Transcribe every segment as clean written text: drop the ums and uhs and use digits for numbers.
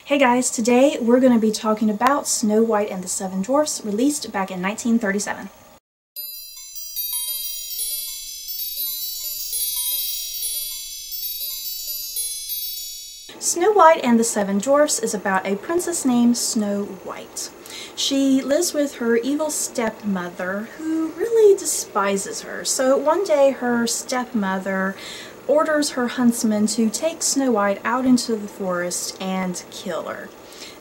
Hey guys, today we're going to be talking about Snow White and the Seven Dwarfs, released back in 1937. Snow White and the Seven Dwarfs is about a princess named Snow White. She lives with her evil stepmother who really despises her. So one day her stepmother orders her huntsman to take Snow White out into the forest and kill her.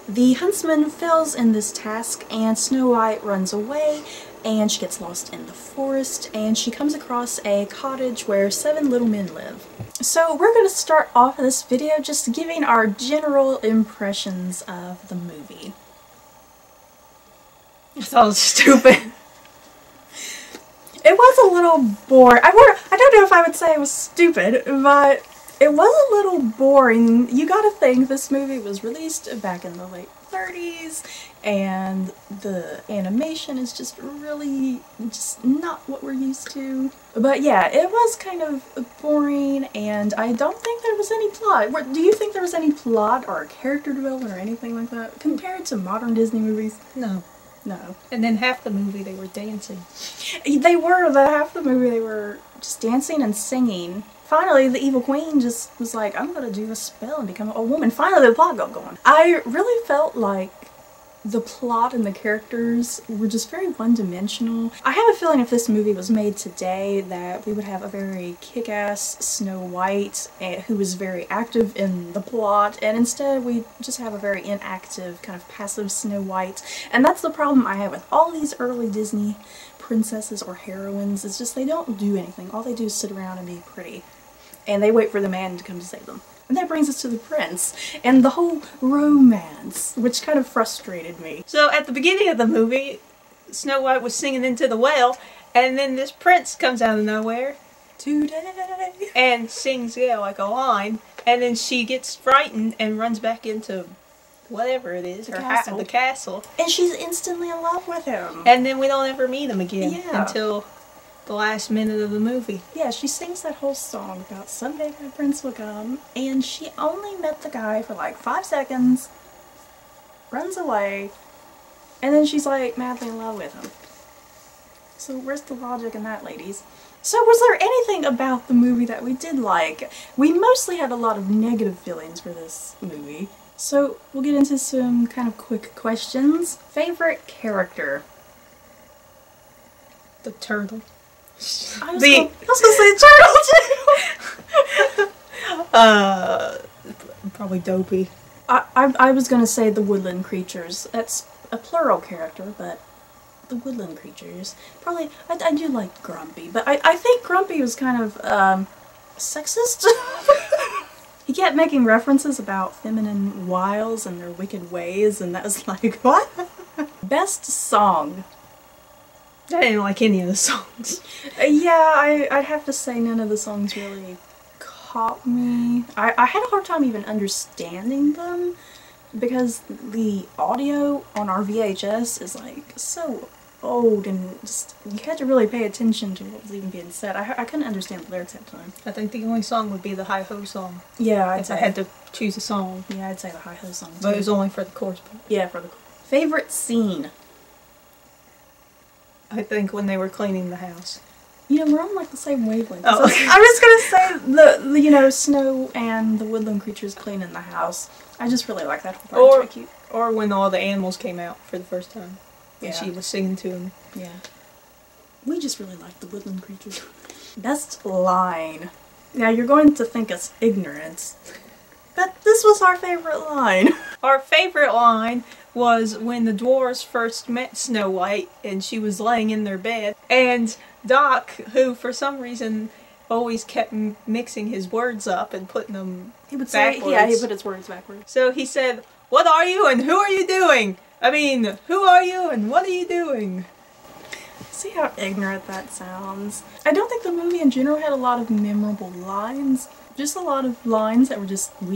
The huntsman fails in this task and Snow White runs away and she gets lost in the forest and she comes across a cottage where 7 little men live. So we're going to start off this video just giving our general impressions of the movie. I thought it was stupid. It was a little boring. I don't know if I would say it was stupid, but it was a little boring. You gotta think this movie was released back in the late 30s, and the animation is just really just not what we're used to. But yeah, it was kind of boring, and I don't think there was any plot. Do you think there was any plot or character development or anything like that compared to modern Disney movies? No. No. And then half the movie they were dancing. They were, but half the movie they were just dancing and singing. Finally, the evil queen just was like, I'm gonna do a spell and become a woman. Finally, the plot got going. I really felt like the plot and the characters were just very one-dimensional. I have a feeling if this movie was made today that we would have a very kick-ass Snow White who was very active in the plot, and instead we just have a very inactive, kind of passive Snow White. And that's the problem I have with all these early Disney princesses or heroines, is just they don't do anything. All they do is sit around and be pretty. And they wait for the man to come to save them. And that brings us to the prince and the whole romance, which kind of frustrated me. So at the beginning of the movie, Snow White was singing into the well, and then this prince comes out of nowhere Today. and sings, yeah, like a line, and then she gets frightened and runs back into whatever it is, the castle. And she's instantly in love with him. And then we don't ever meet him again until the last minute of the movie. Yeah, she sings that whole song about someday my prince will come, and she only met the guy for like 5 seconds, runs away, and then she's like madly in love with him. So where's the logic in that, ladies? So was there anything about the movie that we did like? We mostly had a lot of negative feelings for this movie. So we'll get into some kind of quick questions. Favorite character? The turtle. I was gonna say turtle too! Probably Dopey. I was gonna say the woodland creatures. That's a plural character, but the woodland creatures. Probably, I do like Grumpy, but I think Grumpy was kind of, sexist? He kept making references about feminine wiles and their wicked ways, and that was like, what? Best song. I didn't like any of the songs. Yeah, I'd have to say none of the songs really caught me. I had a hard time even understanding them because the audio on our VHS is like so old and just you had to really pay attention to what was even being said. I couldn't understand the lyrics at the time. I think the only song would be the Hi Ho song. Yeah, if I had to choose a song. Yeah, I'd say the Hi Ho song too. But it was only for the chorus part. Yeah, for the favorite scene. I think when they were cleaning the house. You know, we're on like the same wavelength. Oh, okay. I was gonna say the you know, Snow and the woodland creatures cleaning the house. I just really like that whole part. It's very cute. Or when all the animals came out for the first time. And Yeah. she was singing to them. Yeah. We just really like the woodland creatures. Best line. Now you're going to think us ignorant, but this was our favorite line. Our favorite line was when the dwarves first met Snow White and she was laying in their bed, and Doc, who for some reason always kept mixing his words up and putting them backwards. Yeah, he put his words backwards. So he said, "What are you and who are you doing? I mean, who are you and what are you doing?" See how ignorant that sounds? I don't think the movie in general had a lot of memorable lines. Just a lot of lines that we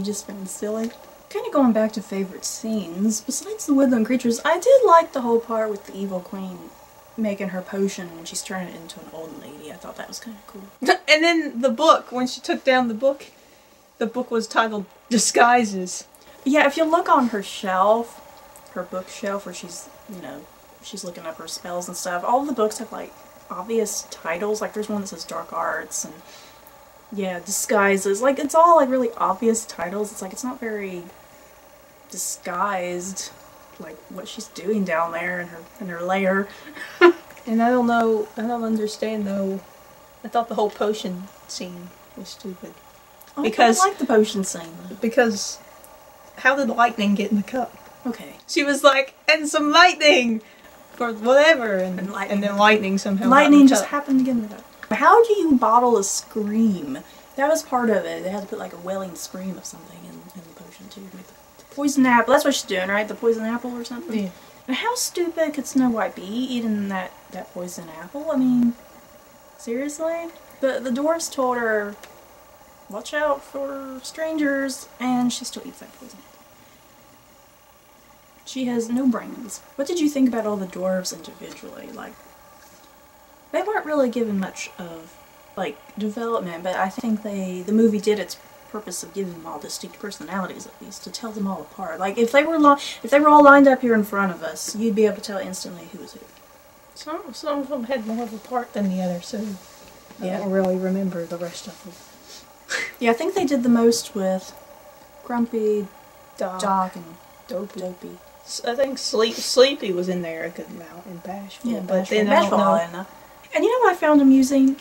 just found silly. Kind of going back to favorite scenes, besides the woodland creatures, I did like the whole part with the evil queen making her potion when she's turning it into an old lady. I thought that was kind of cool. And then the book, when she took down the book was titled Disguises. Yeah, if you look on her shelf, her bookshelf, where she's, you know, she's looking up her spells and stuff, all the books have, like, obvious titles. Like, there's one that says Dark Arts and, yeah, Disguises. Like, it's all, like, really obvious titles. It's like, it's not very disguised, like, what she's doing down there in her lair. And I don't understand, though. I thought the whole potion scene was stupid. Oh, because I like the potion scene. Because how did lightning get in the cup? Okay. She was like, and some lightning! For whatever, and then lightning somehow. Lightning just happened to get in the cup. How do you bottle a scream? That was part of it. They had to put like a wailing scream of something in the potion too. The poison apple, that's what she's doing, right? The poison apple or something? Yeah. And how stupid could Snow White be eating that poison apple? I mean, seriously? The dwarves told her, watch out for strangers, and she still eats that poison apple. She has no brains. What did you think about all the dwarves individually? Like, they weren't really given much of, like, development, but I think the movie did its purpose of giving them all distinct personalities, at least, to tell them all apart. Like, if they were all lined up here in front of us, you'd be able to tell instantly who was who. Some of them had more of a part than the other, so I don't really remember the rest of them. Yeah, I think they did the most with Grumpy, Doc and Dopey. I think Sleepy was in there a good amount, and Bashful. Yeah, but then I don't know. And you know what I found amusing?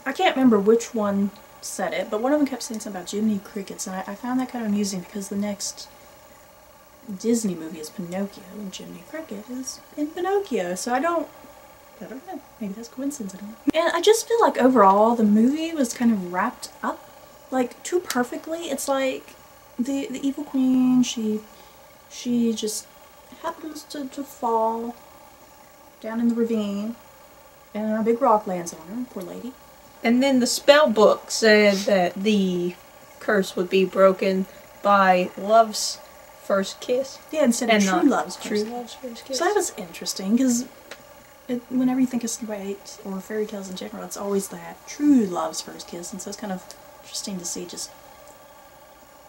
I can't remember which one said it, but one of them kept saying something about Jiminy Crickets, and I found that kind of amusing because the next Disney movie is Pinocchio, and Jiminy Cricket is in Pinocchio, so I don't know. Maybe that's coincidence, I don't know. And I just feel like overall the movie was kind of wrapped up, like, too perfectly. It's like the evil queen, she just happens to fall down in the ravine, and a big rock lands on her, poor lady. And then the spell book said that the curse would be broken by love's first kiss. Yeah, instead of true love's first kiss. So that was interesting, because whenever you think of Snow White or fairy tales in general, it's always that true love's first kiss, and so it's kind of interesting to see just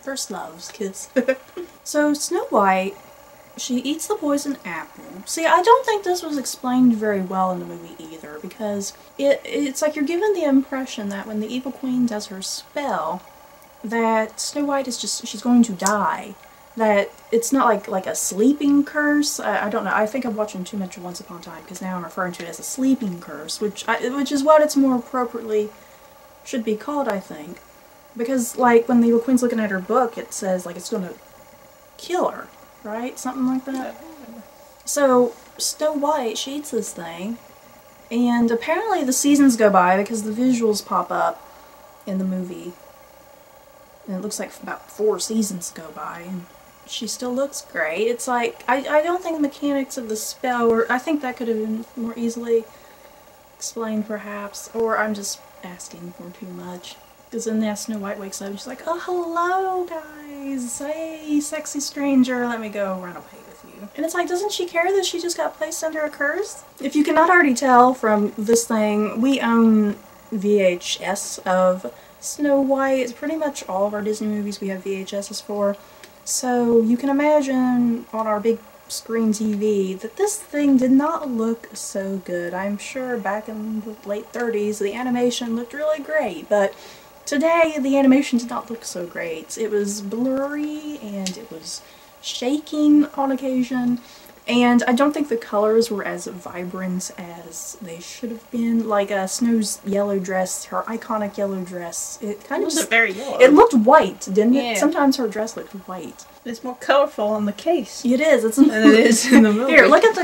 first love's kiss. So Snow White, she eats the poison apple. See, I don't think this was explained very well in the movie either, because it's like you're given the impression that when the evil queen does her spell, that Snow White is she's going to die. That it's not like a sleeping curse. I don't know. I think I'm watching too much of Once Upon a Time, because now I'm referring to it as a sleeping curse, which is what it's more appropriately should be called, I think. Because, like, when the evil queen's looking at her book, it says, like, it's going to kill her, right? Something like that. So, Snow White, she eats this thing, and apparently the seasons go by because the visuals pop up in the movie. And it looks like about 4 seasons go by, and she still looks great. It's like, I don't think the mechanics of the spell were, I think that could have been more easily explained, perhaps, or I'm just asking for too much. Because then Snow White wakes up and she's like, oh, hello, guys. Hey, sexy stranger, let me go run away with you. And it's like, doesn't she care that she just got placed under a curse? If you cannot already tell from this thing, we own VHS of Snow White. It's pretty much all of our Disney movies we have VHSs for. So you can imagine on our big screen TV that this thing did not look so good. I'm sure back in the late 30s the animation looked really great, but today the animation did not look so great. It was blurry and it was shaking on occasion, and I don't think the colors were as vibrant as they should have been. Like Snow's yellow dress, her iconic yellow dress, it kind of wasn't very yellow. It looked white, didn't it? Yeah. Sometimes her dress looked white. It's more colorful on the case. It is. Than it is in the movie. Here, look at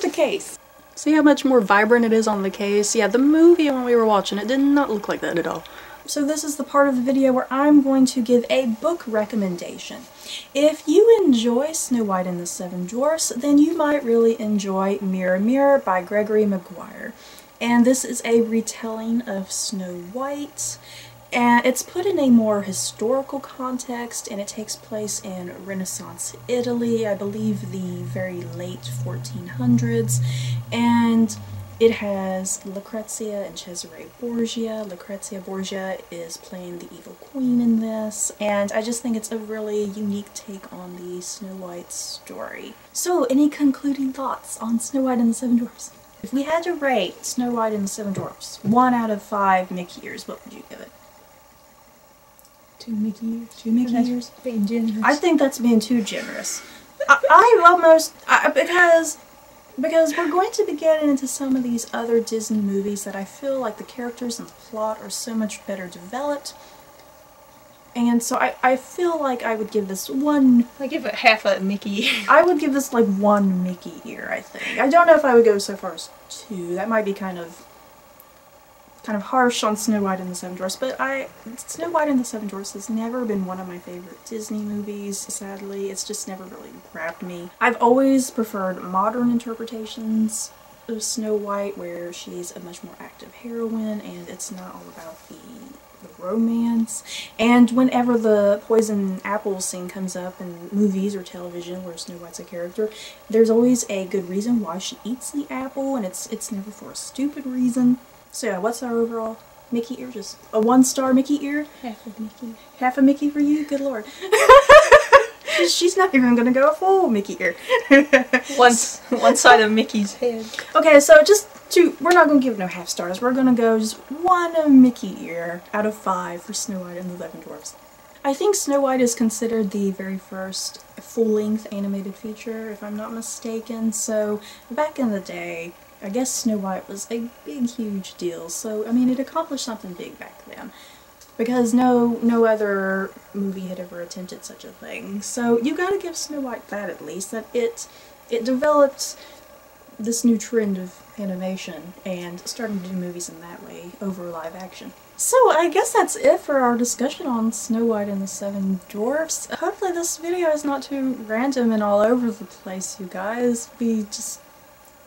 the case. See how much more vibrant it is on the case? Yeah, the movie when we were watching it did not look like that at all. So this is the part of the video where I'm going to give a book recommendation. If you enjoy Snow White and the Seven Dwarfs, then you might really enjoy Mirror Mirror by Gregory Maguire. And this is a retelling of Snow White, and it's put in a more historical context, and it takes place in Renaissance Italy, I believe the very late 1400s, and It has Lucrezia and Cesare Borgia. Lucrezia Borgia is playing the evil queen in this, and I just think it's a really unique take on the Snow White story. So, any concluding thoughts on Snow White and the Seven Dwarfs? If we had to rate Snow White and the Seven Dwarfs 1 out of 5 Mickey ears, what would you give it? 2 Mickey ears. 2 Mickey ears? Being generous. I think that's being too generous. Because we're going to be getting into some of these other Disney movies that I feel like the characters and the plot are so much better developed. And so I feel like I would give this one... I give it half a Mickey ear. I would give this like 1 Mickey ear, I think. I don't know if I would go so far as 2. That might be kind of harsh on Snow White and the Seven Dwarfs, but Snow White and the Seven Dwarfs has never been one of my favorite Disney movies, sadly. It's just never really grabbed me. I've always preferred modern interpretations of Snow White, where she's a much more active heroine, and it's not all about the romance. And whenever the poison apple scene comes up in movies or television where Snow White's a character, there's always a good reason why she eats the apple, and it's never for a stupid reason. So yeah, what's our overall Mickey ear? Just a 1-star Mickey ear? Half a Mickey. Half a Mickey for you? Good lord. She's not even gonna go a full Mickey ear. One side of Mickey's head. Okay, so we're not gonna give no half stars. We're gonna go just 1 Mickey ear out of 5 for Snow White and the Seven Dwarfs. I think Snow White is considered the very first full-length animated feature, if I'm not mistaken. So back in the day, I guess Snow White was a big, huge deal, so, I mean, it accomplished something big back then. Because no other movie had ever attempted such a thing. So you gotta give Snow White that, at least, that it developed this new trend of animation and starting to do movies in that way over live action. So I guess that's it for our discussion on Snow White and the Seven Dwarfs. Hopefully this video is not too random and all over the place, you guys. We just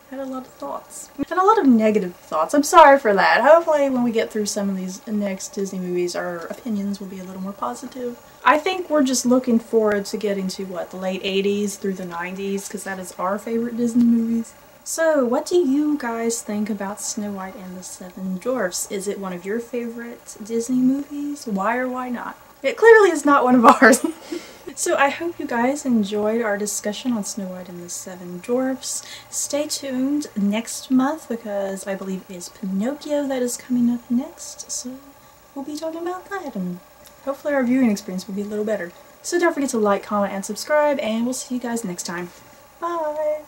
had a lot of thoughts. And a lot of negative thoughts. I'm sorry for that. Hopefully when we get through some of these next Disney movies, our opinions will be a little more positive. I think we're just looking forward to getting to, what, the late 80s through the 90s, because that is our favorite Disney movies. So, what do you guys think about Snow White and the Seven Dwarfs? Is it one of your favorite Disney movies? Why or why not? It clearly is not one of ours. So I hope you guys enjoyed our discussion on Snow White and the Seven Dwarfs. Stay tuned next month, because I believe it is Pinocchio that is coming up next. So we'll be talking about that, and hopefully our viewing experience will be a little better. So don't forget to like, comment, and subscribe, and we'll see you guys next time. Bye!